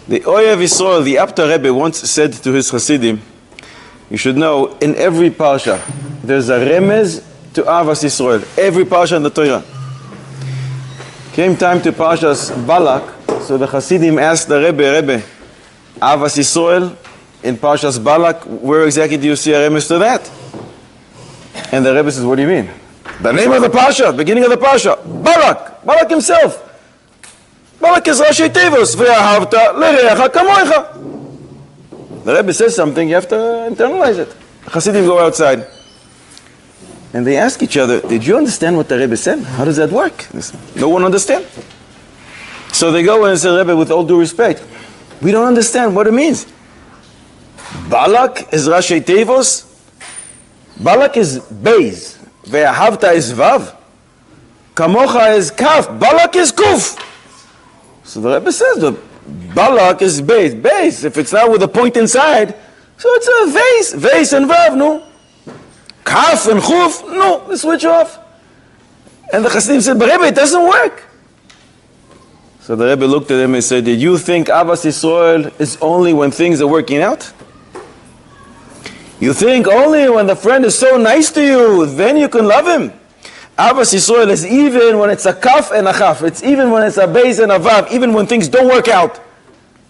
The Oyev Yisrael, the Apta Rebbe, once said to his Hasidim, you should know, in every parsha, there's a remez to Avas Yisrael. Every parsha in the Torah. Came time to Parshas Balak, so the Hasidim asked the Rebbe, Avas Yisrael, in Parshas Balak, where exactly do you see a remez to that? And the Rebbe says, what do you mean? The name of the parsha, beginning of the parsha, Balak himself. Balak is Rashi Tevos, Ve'ahavta lerecha kamoicha. The Rebbe says something, you have to internalize it. The Hasidim go outside. And they ask each other, did you understand what the Rebbe said? How does that work? No one understands. So they go and say, Rebbe, with all due respect, we don't understand what it means. Balak is Rashi Tevos. Balak is Beis. Ve'ahavta is Vav. Kamocha is Kaf. Balak is Kuf. So the Rebbe says that Balak is Beis. Beis, if it's not with a point inside, so it's a Veis. Veis and Vav, no. Kaf and Chuf, no. They switch off. And the Chassidim said, but Rebbe, it doesn't work. So the Rebbe looked at him and said, did you think Avas Yisrael is only when things are working out? You think only when the friend is so nice to you, then you can love him? Avas Yisrael is even when it's a kaf and a chaf. It's even when it's a beis and a vav. Even when things don't work out,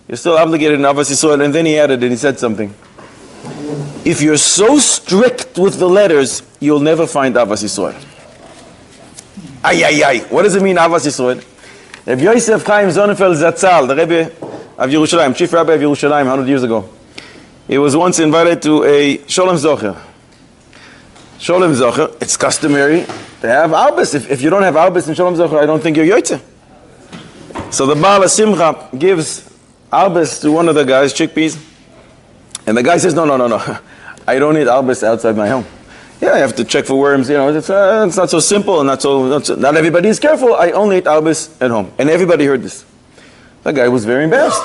you're still obligated in Avas Yisrael. And then he added and he said something. If you're so strict with the letters, you'll never find Avas Yisrael. Ay. What does it mean, Avas Yisrael? Rabbi Yosef Chaim Sonnenfeld Zatzal, the Rebbe of Yerushalayim, chief rabbi of Yerushalayim 100 years ago. He was once invited to a Sholem Zocher. Sholem Zocher, it's customary to have Arbus. If you don't have Arbus in Sholem Zocher, I don't think you're Yoitze. So the Baal Simcha gives Arbus to one of the guys, chickpeas. And the guy says, no. I don't eat Arbus outside my home. Yeah, I have to check for worms. You know, it's not so simple and not everybody is careful. I only eat Arbus at home. And everybody heard this. The guy was very embarrassed.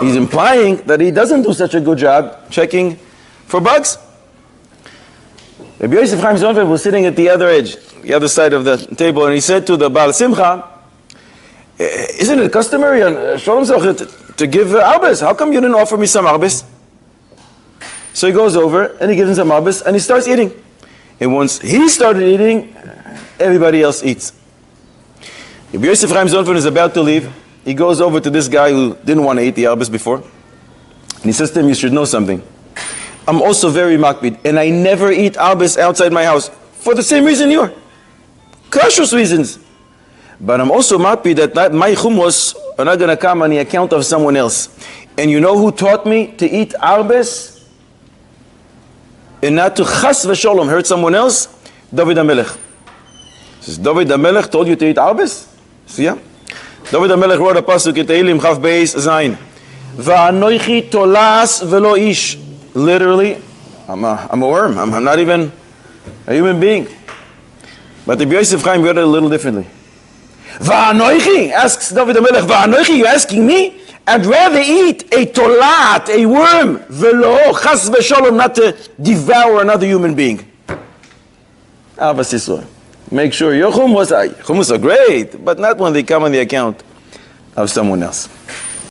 He's implying that he doesn't do such a good job checking for bugs. Rabbi Yosef Chaim Sonnenfeld was sitting at the other edge, the other side of the table, and he said to the Baal Simcha, isn't it customary on Sholem Zocher to give arbus? How come you didn't offer me some arbus? So he goes over and he gives him some arbus and he starts eating. And once he started eating, everybody else eats. Rabbi Yosef Chaim Sonnenfeld is about to leave. He goes over to this guy who didn't want to eat the arbus before. And he says to him, you should know something. I'm also very makbid, and I never eat arbus outside my house for the same reason you are. Kashrus reasons. But I'm also makbid that my chumos are not going to come on the account of someone else. And you know who taught me to eat arbus and not to chas v'sholom hurt someone else? Dovid HaMelech. Says, Dovid HaMelech told you to eat arbus? So yeah. Dovid HaMelech wrote a pasuk in Tehillim Chav Beis Zayin. Va'anoichi tolas velo ish. Literally, I'm a worm. I'm not even a human being. But the Yosef Chaim wrote it a little differently. Va'anoichi, asks David HaMelech, Va'anoichi, you're asking me? I'd rather eat a tolat, a worm, velo, chas v'sholom, not to devour another human being. Avas Yisrael. Make sure your hummus are great, but not when they come on the account of someone else.